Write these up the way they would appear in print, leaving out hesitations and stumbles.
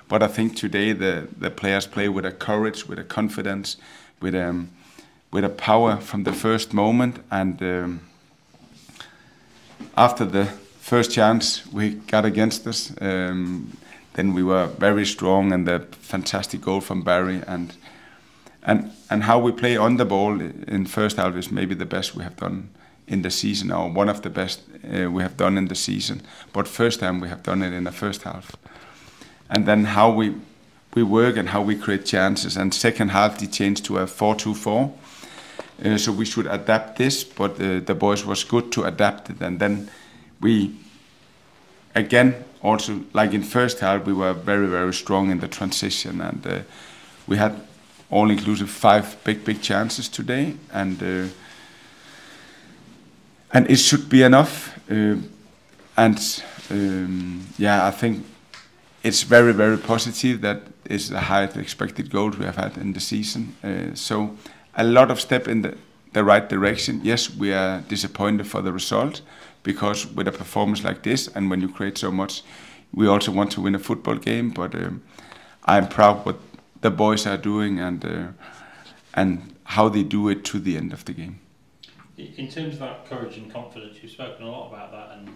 But I think today the players play with a courage, with a confidence, with a power from the first moment. And after the first chance we got against us, then we were very strong, and the fantastic goal from Barry and how we play on the ball in first half is maybe the best we have done in the season, or one of the best we have done in the season. But first time we have done it in the first half. And then how we work and how we create chances. And second half they changed to a 4-2-4. So we should adapt this, but the boys was good to adapt it. And then we, again, also like in first half, we were very, very strong in the transition. And we had all inclusive 5 big chances today. And it should be enough. I think it's very, very positive that it's the highest expected goals we have had in the season. So a lot of step in the right direction. Yes, we are disappointed for the result, because with a performance like this and when you create so much, we also want to win a football game. But I'm proud what the boys are doing and how they do it to the end of the game. In terms of that courage and confidence, you've spoken a lot about that and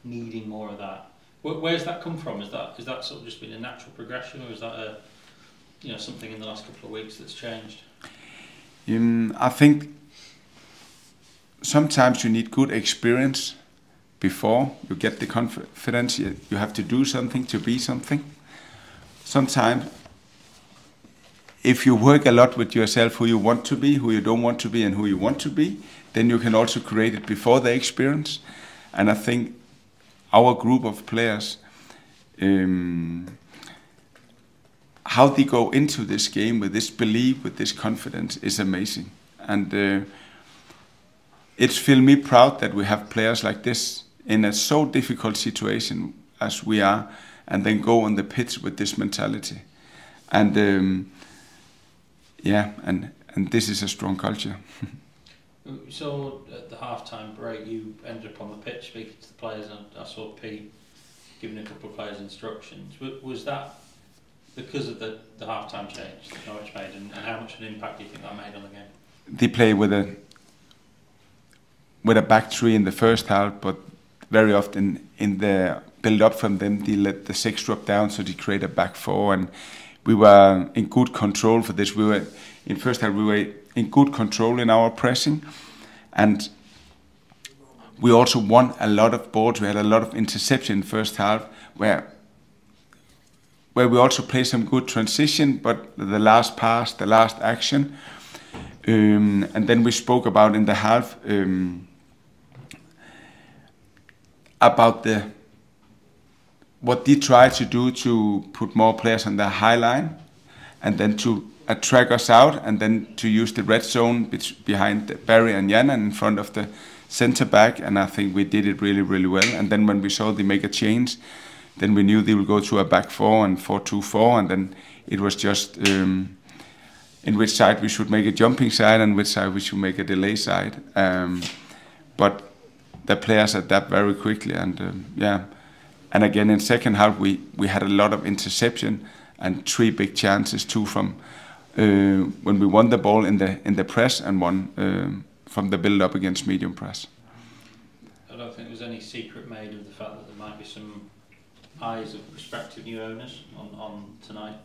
needing more of that. Where's that come from? Is that sort of just been a natural progression, or is that something in the last couple of weeks that's changed? I think sometimes you need good experience before you get the confidence. You have to do something to be something. Sometimes, if you work a lot with yourself, who you want to be, who you don't want to be, and who you want to be, then you can also create it before the experience. And I think our group of players, how they go into this game with this belief, with this confidence, is amazing. And it's feel me proud that we have players like this in a so difficult situation as we are, and then go on the pitch with this mentality. And and this is a strong culture. So at the half-time break, you ended up on the pitch speaking to the players, and I saw Pete giving a couple of players instructions. Was that because of the half-time change that Norwich made, and how much of an impact do you think that made on the game? They play with a back three in the first half, but very often in the build-up from them, they let the 6 drop down, so they create a back 4, and we were in good control for this. In first half, we were in good control in our pressing, and we also won a lot of balls. We had a lot of interception in first half, where we also played some good transition, but the last pass, the last action, and then we spoke about in the half about what they try to do to put more players on the high line, and then to attract us out, and then to use the red zone behind Barry and Jan and in front of the centre back. And I think we did it really, really well. And then when we saw they make a change, then we knew they would go to a back 4 and 4-2-4, and then it was just in which side we should make a jumping side and which side we should make a delay side. But the players adapt very quickly, and and again in second half we had a lot of interception and 3 big chances, 2 from when we won the ball in the press, and 1 from the build up against medium press. I don't think there's any secret made of the fact that there might be some eyes of prospective new owners on tonight.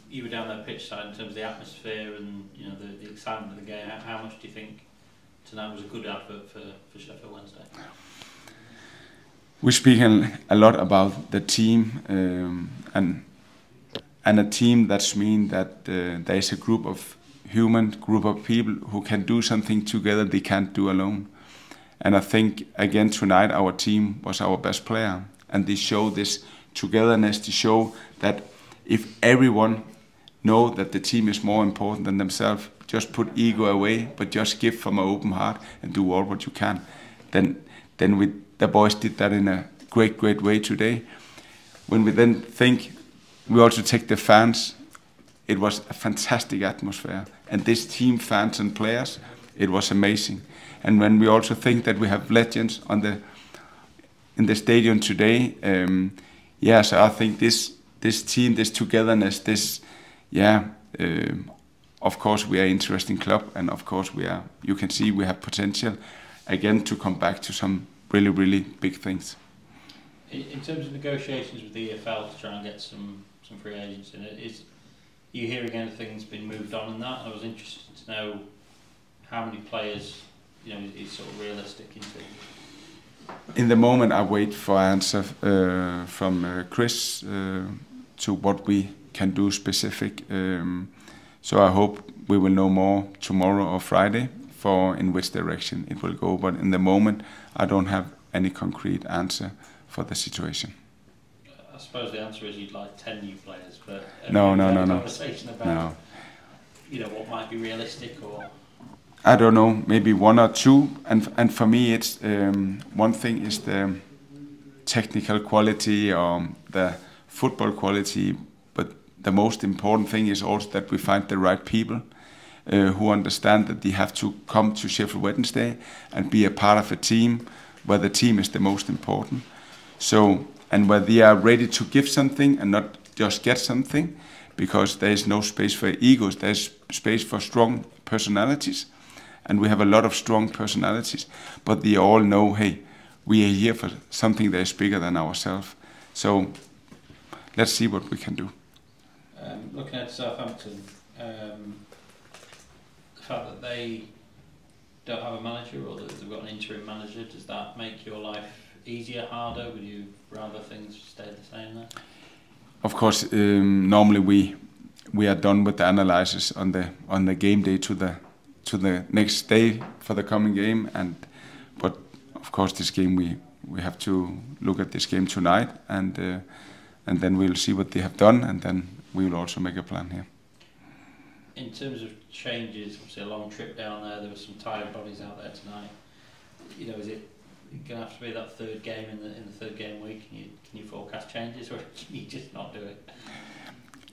You were down there pitch side in terms of the atmosphere and the excitement of the game. How much do you think tonight was a good advert for Sheffield Wednesday? We speak a lot about the team, and a team that's mean that there is a group of people who can do something together they can't do alone. And I think again tonight our team was our best player, and they show this togetherness. They show that if everyone know that the team is more important than themselves, just put ego away, but just give from an open heart and do all what you can, then the boys did that in a great way today. When we then think, we also take the fans, it was a fantastic atmosphere. And this team, fans and players, it was amazing. And when we also think that we have legends in the stadium today, so I think this this team, this togetherness, this, of course we are an interesting club, and of course you can see we have potential again to come back to some really, really big things. In terms of negotiations with the EFL to try and get some free agents in it, you hearing anything's been moved on in that? I was interested to know how many players, is sort of realistic in terms. In the moment, I wait for answer from Chris to what we can do specific. So I hope we will know more tomorrow or Friday for in which direction it will go. But in the moment, I don't have any concrete answer for the situation. I suppose the answer is you'd like 10 new players, but no. Conversation about what might be realistic, or I don't know, maybe 1 or 2. And for me, it's one thing is the technical quality or the football quality, but the most important thing is also that we find the right people who understand that they have to come to Sheffield Wednesday and be a part of a team where the team is the most important. So, and where they are ready to give something and not just get something, because there is no space for egos, there's space for strong personalities. And we have a lot of strong personalities, but they all know, hey, we are here for something that is bigger than ourselves. So let's see what we can do. Looking at Southampton, the fact that they don't have a manager, or that they've got an interim manager, does that make your life easier, harder? Would you rather things stay the same there? Of course, normally we are done with the analysis on the game day to the next day for the coming game, but of course this game we have to look at this game tonight, and then we'll see what they have done, and then we will also make a plan here. In terms of changes, obviously a long trip down there were some tired bodies out there tonight. Is it going to have to be that third game in the third game week? Can you forecast changes, or can you just not do it?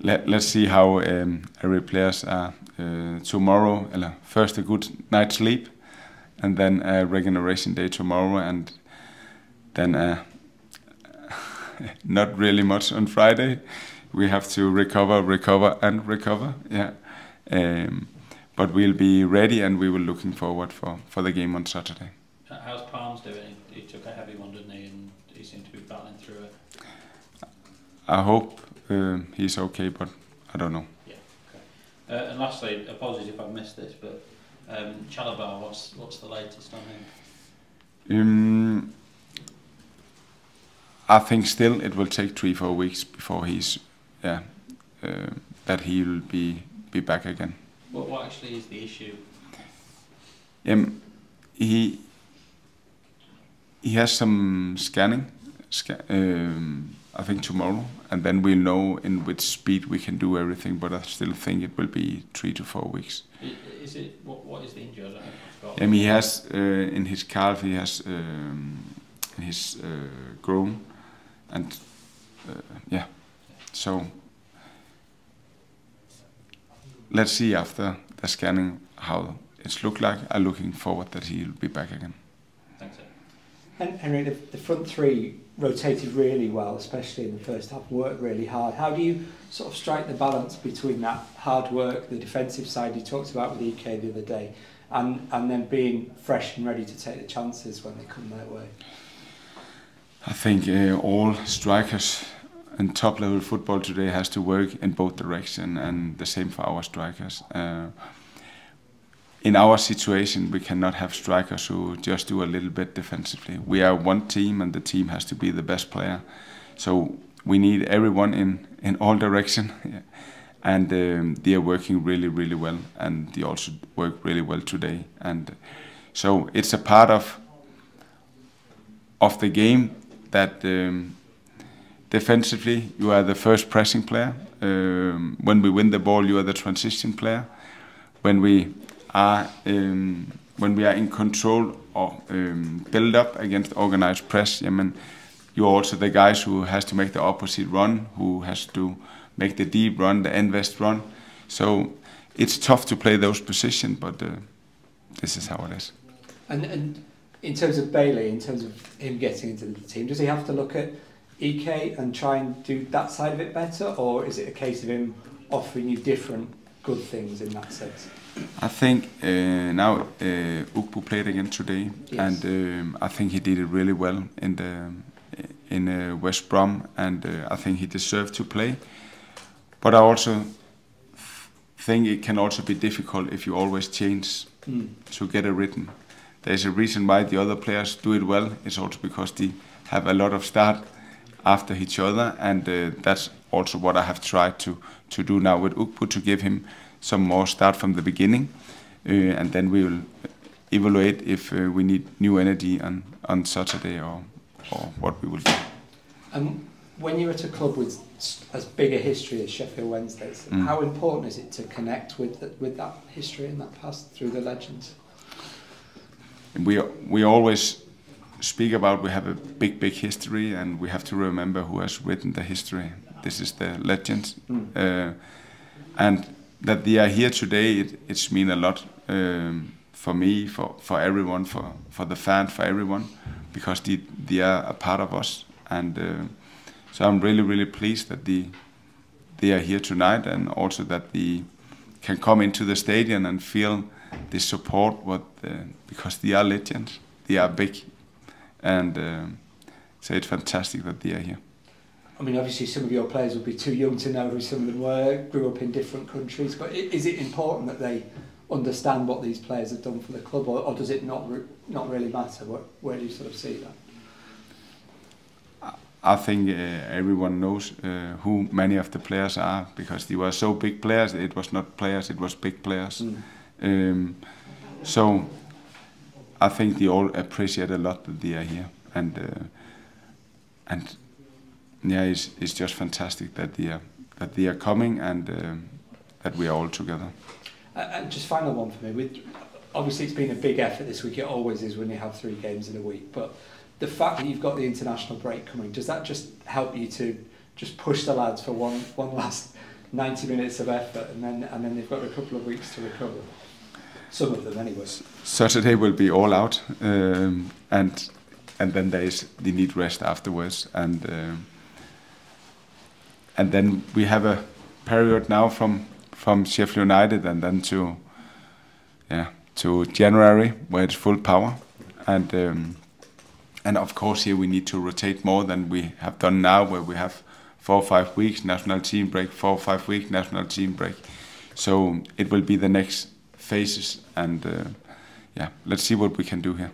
Let's see how every players are tomorrow. First a good night's sleep, and then a regeneration day tomorrow, and then not really much on Friday. We have to recover. Yeah, but we'll be ready, and we will looking forward for the game on Saturday. How's Palms doing? He took a heavy one, didn't he? And he seemed to be battling through it. I hope he's okay, but I don't know. Yeah. Okay. And lastly, apologies if I've missed this, but Chalobah, what's the latest on him? I think still it will take 3-4 weeks before he's that he will be back again. What actually is the issue? He has some scanning, I think tomorrow, and then we'll know in which speed we can do everything, but I still think it will be 3 to 4 weeks. Is it, what is the injury? I don't know. He has, in his calf, he has in his groin, and so let's see after the scanning how it's looked like. I'm looking forward that he'll be back again. Thanks, sir. And Henry, the front three rotated really well, especially in the first half, worked really hard. How do you sort of strike the balance between that hard work, the defensive side you talked about with EK the other day, and then being fresh and ready to take the chances when they come their way? I think all strikers in top-level football today has to work in both directions, and the same for our strikers. In our situation, we cannot have strikers who just do a little bit defensively. We are one team, and the team has to be the best player. So we need everyone in all directions, and they are working really, really well, and they also work really well today. And so it's a part of the game that defensively you are the first pressing player. When we win the ball, you are the transition player. When we are in control or build up against organized press, you're also the guys who has to make the opposite run, who has to make the deep run, the end-west run. So it's tough to play those positions, but this is how it is. And in terms of Bailey, in terms of him getting into the team, does he have to look at Ike and try and do that side of it better, or is it a case of him offering you different good things in that sense? I think now Ugbo played again today, Yes. and I think he did it really well in West Brom, and I think he deserved to play. But I also think it can also be difficult if you always change to get a rhythm. There's a reason why the other players do it well. It's also because they have a lot of start after each other, and that's also what I have tried to do now with Ugbo, to give him some more start from the beginning, and then we will evaluate if we need new energy on Saturday or what we will do. And when you're at a club with as big a history as Sheffield Wednesday's, how important is it to connect with that history and that past through the legends? We always speak about we have a big history, and we have to remember who has written the history. This is the legends, and that they are here today. It's mean a lot for me, for everyone, for the fans, for everyone, because they are a part of us, and so I'm really pleased that they are here tonight, and also that they can come into the stadium and feel the support. Because they are legends, they are big, and so it's fantastic that they are here. I mean, obviously some of your players would be too young to know who some of them were, grew up in different countries, but is it important that they understand what these players have done for the club, or does it not really matter? Where do you sort of see that? I think everyone knows who many of the players are, because they were so big players. It was not players, it was big players. So I think they all appreciate a lot that they are here, and yeah, it's just fantastic that they are coming, and that we are all together. And just final one for me. Obviously, it's been a big effort this week. It always is when you have 3 games in a week. But the fact that you've got the international break coming, does that just help you to just push the lads for one last 90 minutes of effort, and then they've got a couple of weeks to recover? Some of them, anyway. Saturday will be all out, and then they need rest afterwards, and then we have a period now from Sheffield United, and then to January, where it's full power, and of course here we need to rotate more than we have done now, where we have 4 or 5 weeks national team break, 4 or 5 week national team break. So it will be the next phases, and let's see what we can do here.